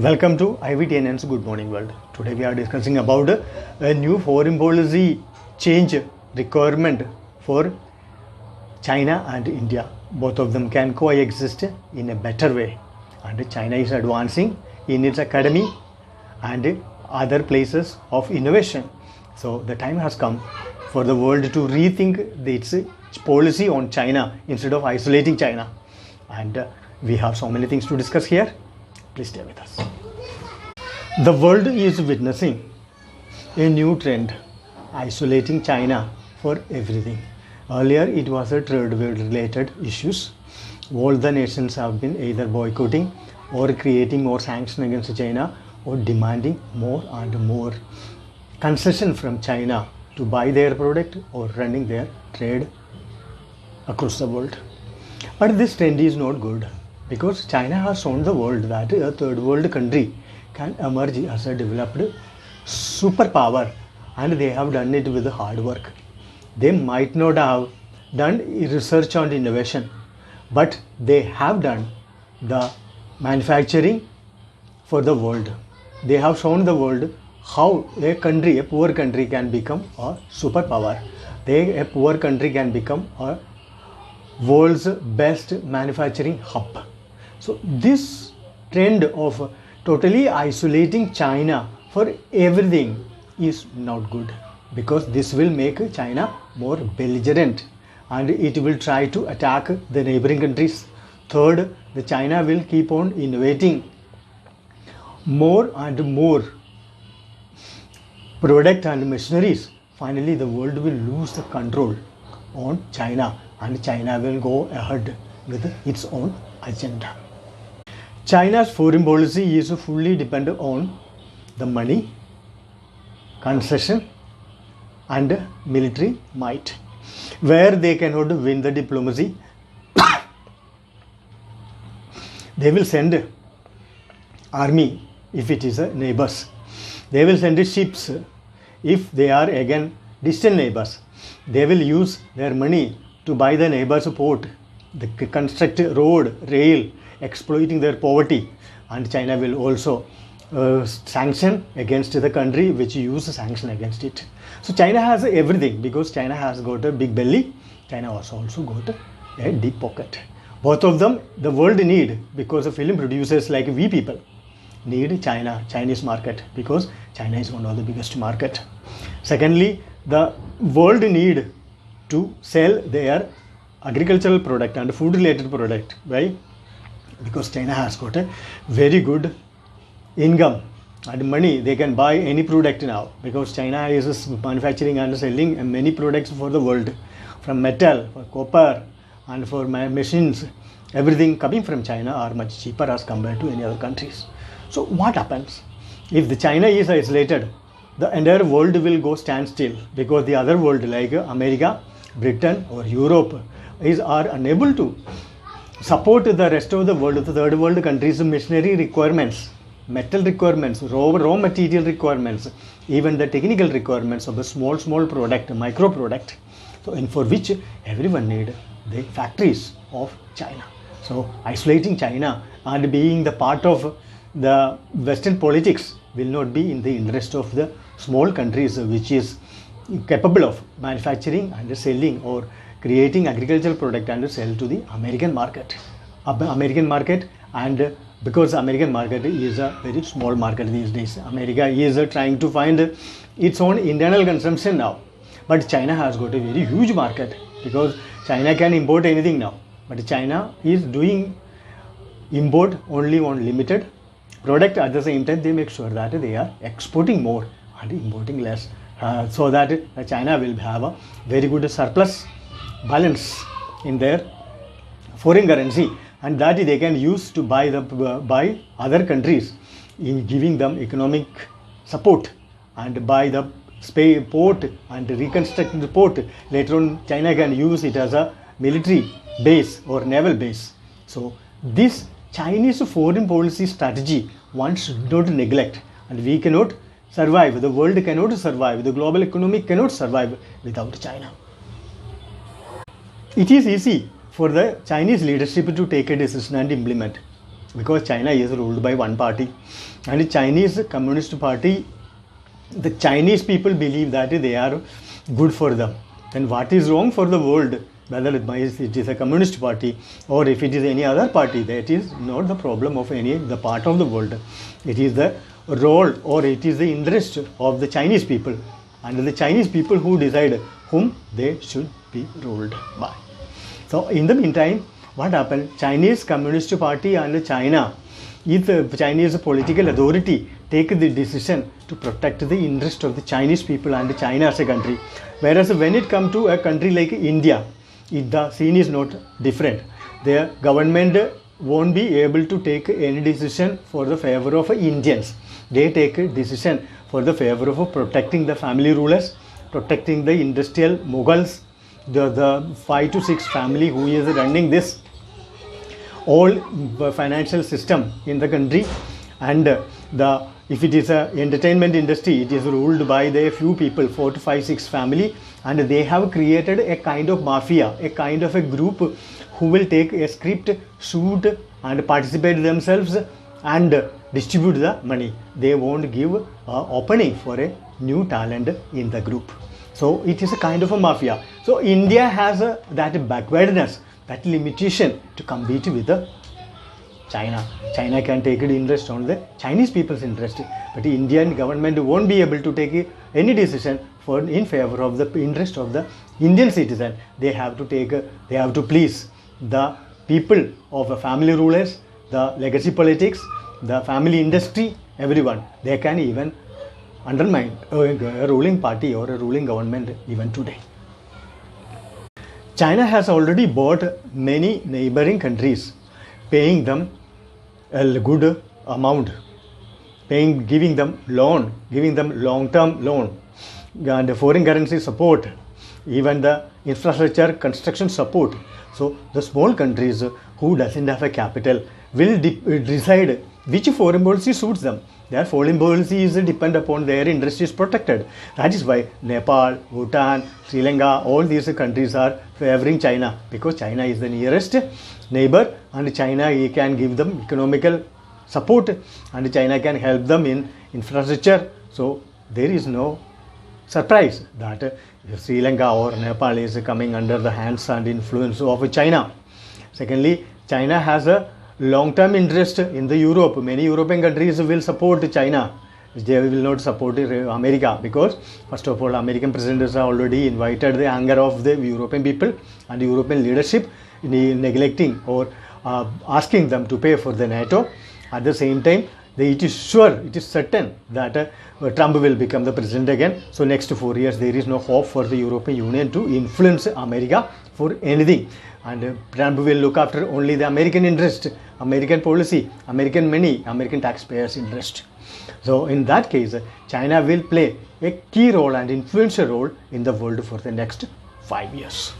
Welcome to IVTNN's Good Morning World. Today we are discussing about a new foreign policy change requirement for China and India. Both of them can coexist in a better way. And China is advancing in its academy and other places of innovation. So the time has come for the world to rethink its policy on China instead of isolating China. And we have so many things to discuss here. Please stay with us. The world is witnessing a new trend, isolating China for everything. Earlier it was a trade related issues. All the nations have been either boycotting or creating more sanctions against China or demanding more and more concession from China to buy their product or running their trade across the world. But this trend is not good because China has shown the world that a third world country can emerge as a developed superpower, and they have done it with hard work. They might not have done research and innovation, but they have done the manufacturing for the world. They have shown the world how a country, a poor country, can become a superpower. A poor country can become a world's best manufacturing hub. So this trend of totally isolating China for everything is not good, because this will make China more belligerent and it will try to attack the neighboring countries. Third, the China will keep on innovating more and more product and machineries. Finally, the world will lose the control on China and China will go ahead with its own agenda. China's foreign policy is fully dependent on the money, concession and military might. Where they cannot win the diplomacy, they will send army if it is a neighbors. They will send ships if they are again distant neighbors. They will use their money to buy the neighbors port, they construct road, rail, exploiting their poverty, and China will also sanction against the country which use sanction against it. So China has everything because China has got a big belly. China has also got a deep pocket. Both of them the world need, because the film producers like we people need Chinese market, because China is one of the biggest market. Secondly, the world need to sell their agricultural product and food related product. Why? Because China has got a very good income and money. They can buy any product now, because China is manufacturing and selling many products for the world, from metal, for copper and for machines. Everything coming from China are much cheaper as compared to any other countries. So what happens if the China is isolated? The entire world will go standstill, because the other world like America, Britain or Europe are unable to support the rest of the world, the third world countries' machinery requirements, metal requirements, raw material requirements, even the technical requirements of the small product, micro product. So for which everyone need the factories of China. So isolating China and being the part of the Western politics will not be in the interest of the small countries which is capable of manufacturing and selling or creating agricultural product and sell to the American market. And because American market is a very small market these days, America is trying to find its own internal consumption now. But China has got a very huge market, because China can import anything now. But China is doing import only on limited product. At the same time, they make sure that they are exporting more and importing less, so that China will have a very good surplus balance in their foreign currency, and that they can use to buy other countries, in giving them economic support and buy the port and reconstruct the port. Later on, China can use it as a military base or naval base. So this Chinese foreign policy strategy one should not neglect, and we cannot survive, the world cannot survive, the global economy cannot survive without China. It is easy for the Chinese leadership to take a decision and implement. because China is ruled by one party, and the Chinese Communist Party, the Chinese people believe that they are good for them. Then what is wrong for the world, whether it is a communist party or if it is any other party, that is not the problem of the part of the world. It is the role, or it is the interest of the Chinese people, and the Chinese people who decide whom they should be ruled by. So in the meantime, what happened? Chinese Communist Party and China, if the Chinese political authority take the decision to protect the interest of the Chinese people and China as a country. Whereas when it comes to a country like India, the scene is not different. The government won't be able to take any decision for the favor of Indians. They take a decision for the favor of protecting the family rulers, protecting the industrial Mughals, the 5 to 6 family who is running this all financial system in the country, and if it is a entertainment industry, it is ruled by the few people, 4 to 5, 6 family, and they have created a kind of mafia, a kind of a group who will take a script, shoot and participate themselves and distribute the money. They won't give opening for a new talent in the group. So it is a kind of a mafia. So India has that backwardness, that limitation to compete with China. China can take interest on the Chinese people's interest, but the Indian government won't be able to take any decision in favor of the interest of the Indian citizen. They have to please the people of family rulers, the legacy politics, the family industry, everyone. They can even undermine a ruling party or a ruling government even today. China has already bought many neighboring countries, paying them a good amount, giving them long-term loan and foreign currency support, even the infrastructure construction support. So the small countries who doesn't have a capital will decide which foreign policy suits them. Their foreign policy is depend upon their interest is protected. That is why Nepal, Bhutan, Sri Lanka, all these countries are favoring China, because China is the nearest neighbor, and China can give them economical support, and China can help them in infrastructure. So there is no surprise that Sri Lanka or Nepal is coming under the hands and influence of China. Secondly, China has a long-term interest in the Europe. Many European countries will support China. They will not support America, because first of all, American presidents have already invited the anger of the European people and European leadership in neglecting or asking them to pay for the NATO. At the same time, it is certain that Trump will become the president again. So next 4 years, there is no hope for the European Union to influence America for anything. And Trump will look after only the American interest, American policy, American money, American taxpayers' interest. So in that case, China will play a key role and influential role in the world for the next 5 years.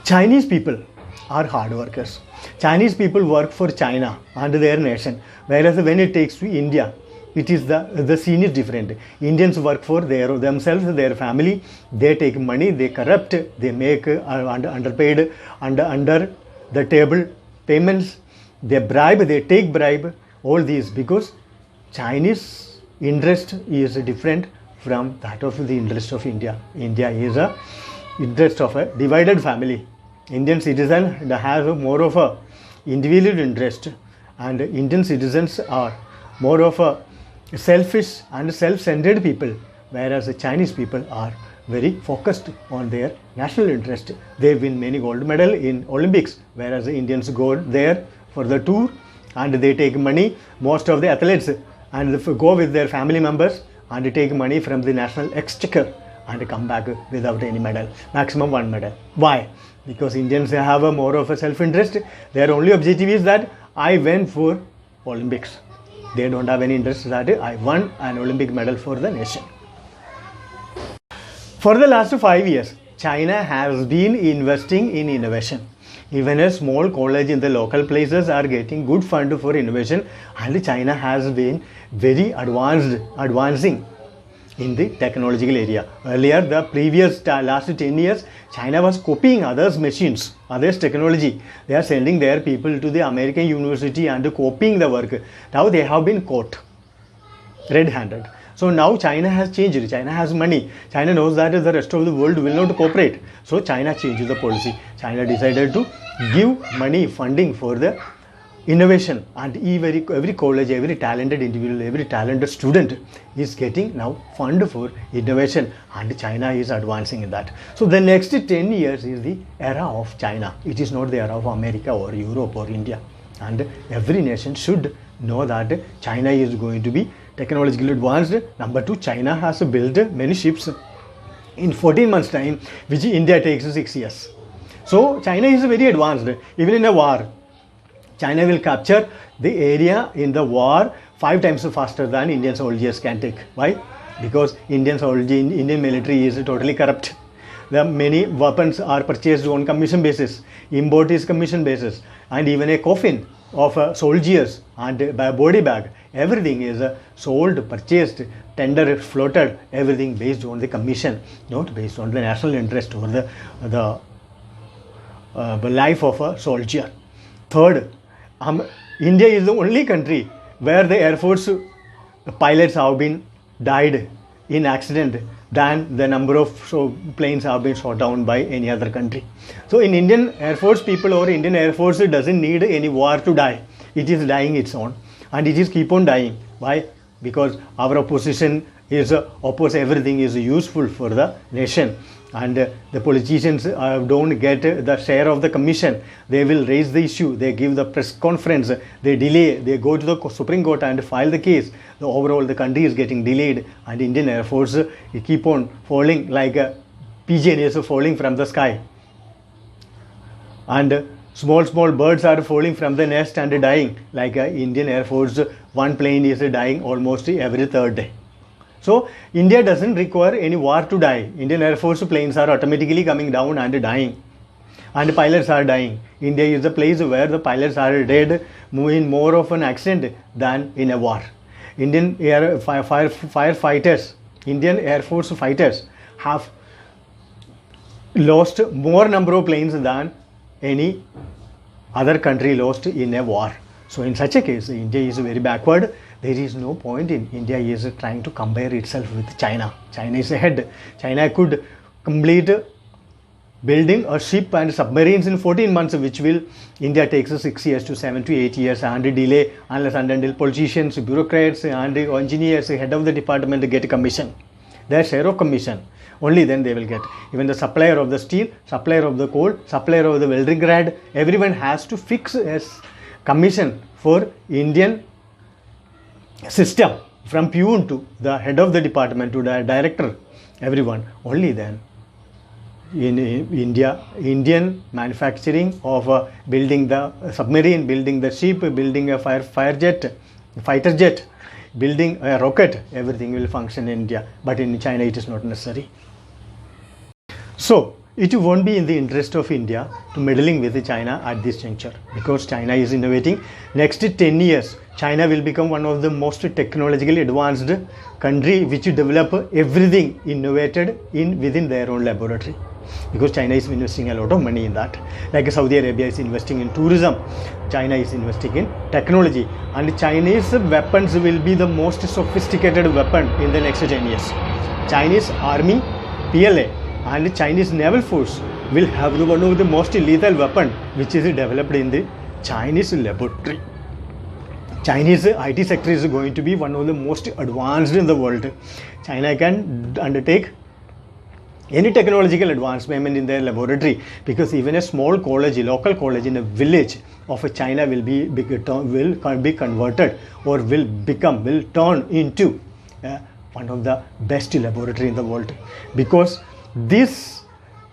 Chinese people are hard workers. Chinese people work for China and their nation, whereas when it takes to India, it is the scene is different. Indians work for themselves, their family. They take money, they corrupt, they make underpaid, under the table payments. They bribe, they take bribe. All these because Chinese interest is different from that of the interest of India. India is a interest of a divided family. Indian citizen has more of a individual interest, and Indian citizens are more of a selfish and self-centered people, whereas the Chinese people are very focused on their national interest. They win many gold medal in Olympics, whereas the Indians go there for the tour and they take money. Most of the athletes and go with their family members and take money from the national exchequer and come back without any medal, maximum 1 medal. Why? Because Indians have a more of a self-interest. Their only objective is that I went for Olympics. They don't have any interest that I won an Olympic medal for the nation. For the last 5 years, China has been investing in innovation. Even a small college in the local places are getting good fund for innovation, and China has been very advancing in the technological area. Earlier, the previous last 10 years, China was copying others' machines, others' technology. They are sending their people to the American university and copying the work. Now they have been caught red-handed. So now China has changed. China has money. China knows that the rest of the world will not cooperate. So China changed the policy. China decided to give money, funding for the innovation, and every college, every talented individual, every talented student is getting now fund for innovation, and China is advancing in that. So the next 10 years is the era of China. It is not the era of America or Europe or India, and every nation should know that China is going to be technologically advanced. Number two, China has built many ships in 14 months time, which India takes 6 years. So China is very advanced. Even in a war, China will capture the area in the war 5 times faster than Indian soldiers can take. Why? Because Indian military is totally corrupt. The many weapons are purchased on commission basis. Import is commission basis, and even a coffin of soldiers and a body bag, everything is sold, purchased, tender, floated, everything based on the commission, not based on the national interest or the life of a soldier. Third, India is the only country where the Air Force pilots have been died in accident than the number of planes have been shot down by any other country. So in Indian Air Force, people or Indian Air Force doesn't need any war to die. It is dying its own, and it is keep on dying. Why? Because our opposition is oppose everything is useful for the nation, and the politicians don't get the share of the commission. They will raise the issue, they give the press conference, they delay, they go to the Supreme Court and file the case. The overall the country is getting delayed, and Indian Air Force keep on falling like a pigeon is falling from the sky, and small birds are falling from the nest and dying. Like Indian Air Force, one plane is dying almost every third day. So India doesn't require any war to die. Indian Air Force planes are automatically coming down and dying, and pilots are dying. India is the place where the pilots are dead in more of an accident than in a war. Indian firefighters, Indian Air Force fighters have lost more number of planes than any other country lost in a war. So in such a case, India is very backward. There is no point in India is trying to compare itself with China. China is ahead. China could complete building a ship and submarines in 14 months, which will India takes 6 years to 7 to 8 years and delay unless and until politicians, bureaucrats and engineers, head of the department get commission. Their share of commission. Only then they will get. Even the supplier of the steel, supplier of the coal, supplier of the welding rod, everyone has to fix a commission for Indian system, from peon to the head of the department to the director, everyone. Only then in India, Indian manufacturing of building the submarine, building the ship, building a fighter jet, building a rocket, everything will function in India. But in China it is not necessary. So it won't be in the interest of India to meddling with China at this juncture, because China is innovating. Next 10 years, China will become one of the most technologically advanced country which develop everything innovated within their own laboratory, because China is investing a lot of money in that. Like Saudi Arabia is investing in tourism, China is investing in technology, and Chinese weapons will be the most sophisticated weapon in the next 10 years. Chinese army, PLA, and Chinese naval force will have one of the most lethal weapon which is developed in the Chinese laboratory. Chinese IT sector is going to be one of the most advanced in the world. China can undertake any technological advancement in their laboratory, because even a small college, local college in a village of China will be converted or will turn into one of the best laboratory in the world, because this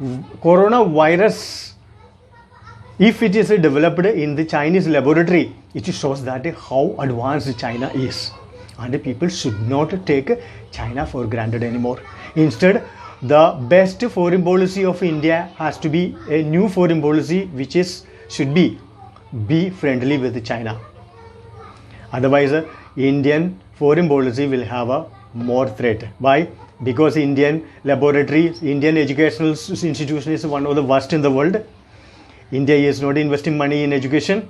coronavirus, if it is developed in the Chinese laboratory, it shows that how advanced China is, and people should not take China for granted anymore. Instead, the best foreign policy of India has to be a new foreign policy which should be friendly with China. Otherwise, Indian foreign policy will have a more threat. Why? Because Indian laboratories, Indian educational institution is one of the worst in the world. India is not investing money in education.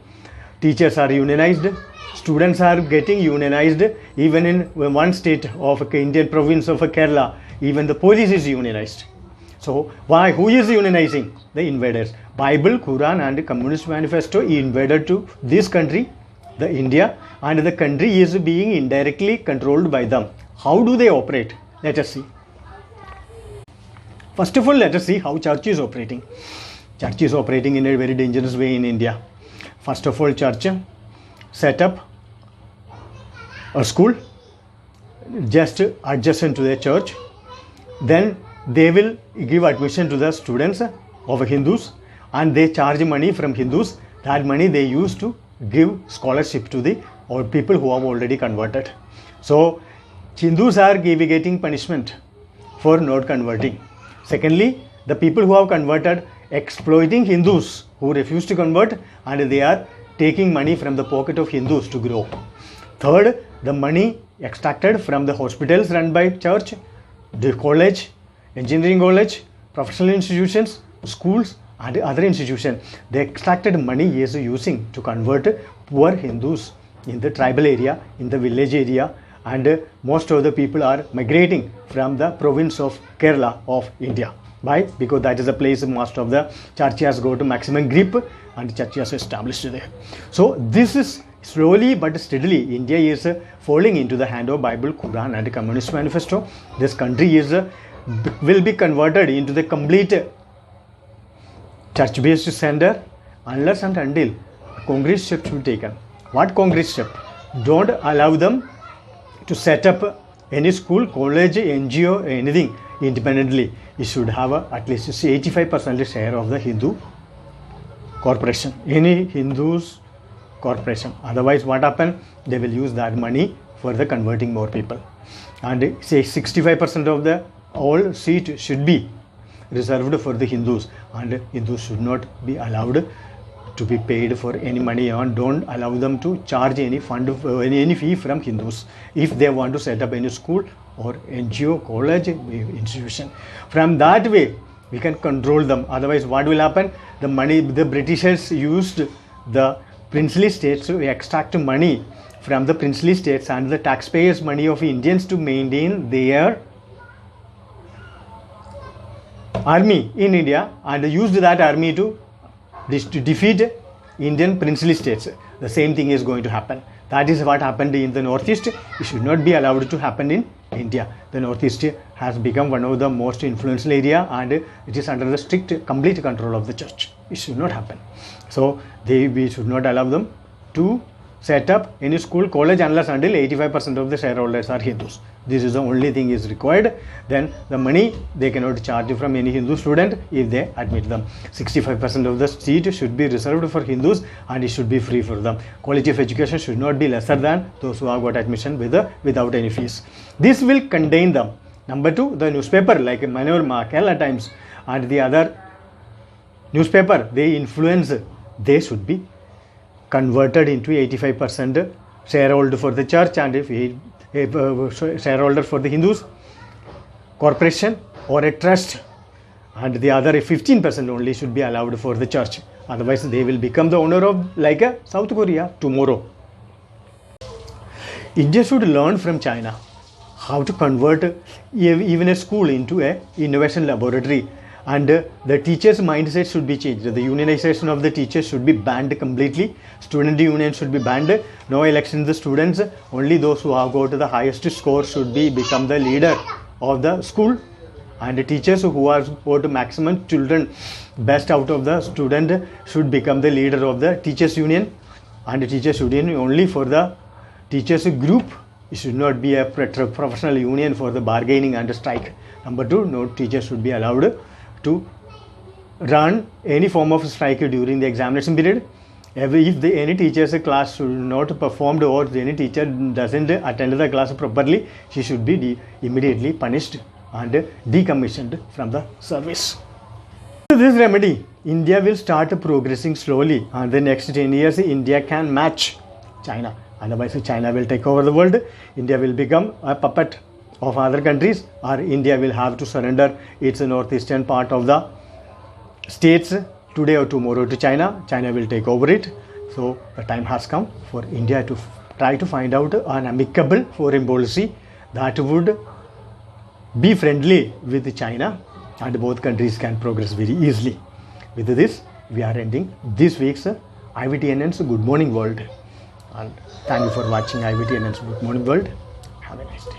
Teachers are unionized. Students are getting unionized. Even in one state of Indian province of Kerala, even the police is unionized. So why? Who is unionizing? The invaders. Bible, Quran and Communist Manifesto invaded to this country, the India, and the country is being indirectly controlled by them. How do they operate? Let us see. First of all, let us see how church is operating. Church is operating in a very dangerous way in India. First of all, church set up a school just adjacent to the church. Then they will give admission to the students of Hindus and they charge money from Hindus. That money they use to give scholarship to the or people who have already converted. So Hindus are getting punishment for not converting. Secondly, the people who have converted exploiting Hindus who refuse to convert and they are taking money from the pocket of Hindus to grow. Third, the money extracted from the hospitals run by church, the college, engineering college, professional institutions, schools and other institutions. The extracted money is using to convert poor Hindus in the tribal area, in the village area, and most of the people are migrating from the province of Kerala of India. Why? Because that is the place most of the church has got maximum grip and church has established there. So this is slowly but steadily India is falling into the hand of Bible, Quran and Communist Manifesto. This country is will be converted into the complete church-based center unless and until concrete steps should be taken. What concrete step? Don't allow them to set up any school, college, NGO, anything independently. It should have at least 85% share of the Hindu corporation, any Hindus corporation. Otherwise what happen? They will use that money for the converting more people. And say 65% of the all seat should be reserved for the Hindus and Hindus should not be allowed to be paid for any money and don't allow them to charge any fund any fee from Hindus if they want to set up any school or NGO, college, institution. From that way we can control them. Otherwise what will happen? The money the Britishers used the princely states to extract money from the princely states and the taxpayers money of Indians to maintain their army in India and used that army to defeat Indian princely states. The same thing is going to happen. That is what happened in the Northeast. It should not be allowed to happen in India. The Northeast has become one of the most influential area and it is under the strict complete control of the church. It should not happen. So we should not allow them to set up any school, college unless until 85% of the shareholders are Hindus. This is the only thing is required. Then the money they cannot charge from any Hindu student if they admit them. 65% of the seat should be reserved for Hindus and it should be free for them. Quality of education should not be lesser than those who have got admission without any fees. This will contain them. Number two, the newspaper like Manorama, Kerala Times and the other newspaper, they influence, they should be converted into 85% shareholder for the church and if shareholder for the Hindus corporation or a trust and the other 15% only should be allowed for the church. Otherwise they will become the owner of like a South Korea tomorrow. India should learn from China how to convert even a school into a innovation laboratory. And the teachers' mindset should be changed. The unionization of the teachers should be banned completely. Student union should be banned. No election in the students. Only those who have got the highest score should become the leader of the school. And the teachers who have got maximum children best out of the student should become the leader of the teachers' union. And the teachers' union only for the teachers' group. It should not be a professional union for the bargaining and strike. Number two, no teacher should be allowed to run any form of strike during the examination period. If any teacher's class should not performed or any teacher doesn't attend the class properly, she should be immediately punished and decommissioned from the service. With this remedy, India will start progressing slowly and the next 10 years India can match China. Otherwise China will take over the world. India will become a puppet of other countries, or India will have to surrender its northeastern part of the states today or tomorrow to China. China will take over it. So the time has come for India to try to find out an amicable foreign policy that would be friendly with China, and both countries can progress very easily. With this, we are ending this week's IVTNN's Good Morning World. And thank you for watching IVTNN's Good Morning World. Have a nice day.